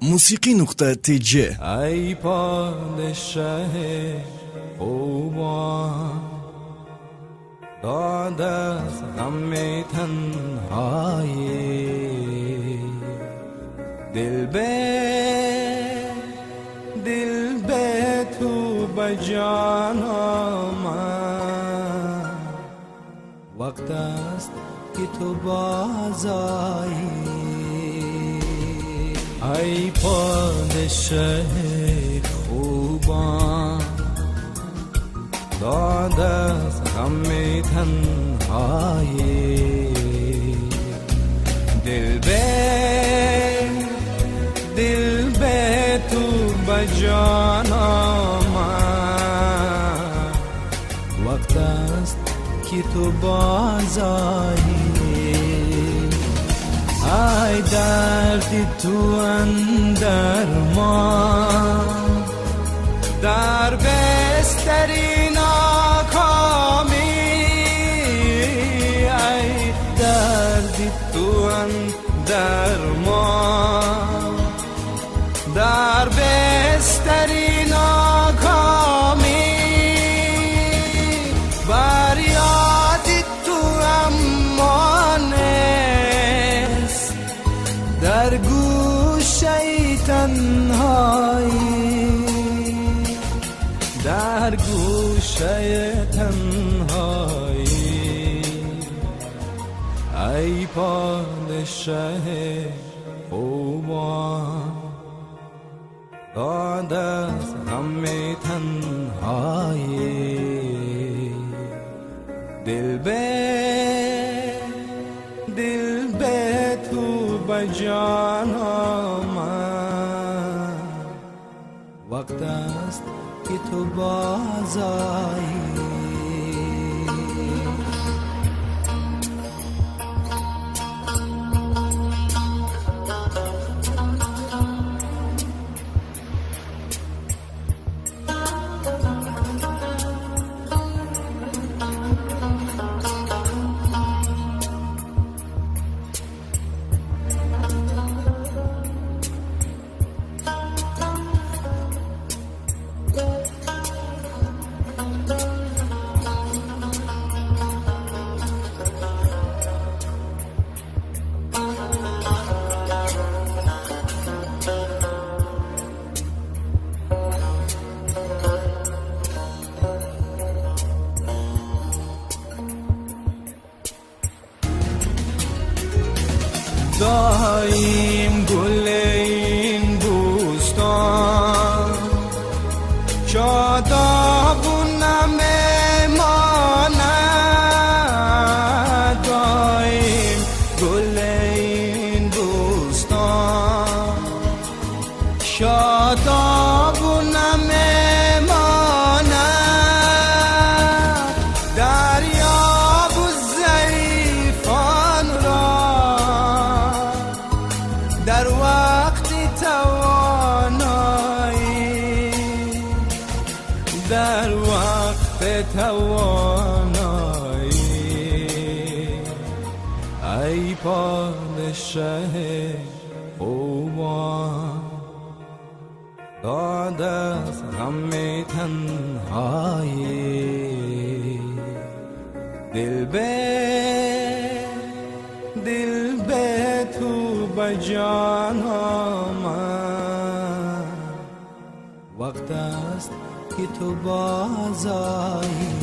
موسیقی نقطه تیجه. ای پادشه خوبان داد از غم تنهایی، دل به تو بجان آمد، وقت است که تو بازایی. ای پادشه خوبان داد از غم تنهایی، دل به تو بجان آمد، وقت است که تو بازایی. ای درد تو اندر من، در بستری ناکامی، ای درد تو اندر من، در بستری ناکامی، بر یاد تو امانست، در گوشه تنهایی، در گوشه تنهایی. ای پادشه خوبان داد از غم تنهایی، دل به تو بجان آمد، وقت است که تو بازایی. دایم گل این بوستان شاداب و نمیماند، دایم گل این بوستان شاداب و نمیماند، دریاب و ضعیفان را در وقت توانایی، در وقت توانایی. ای پادشه خوبان داد از غم تنهایی، دل به تو بجان آمد، وقت است که تو بازایی.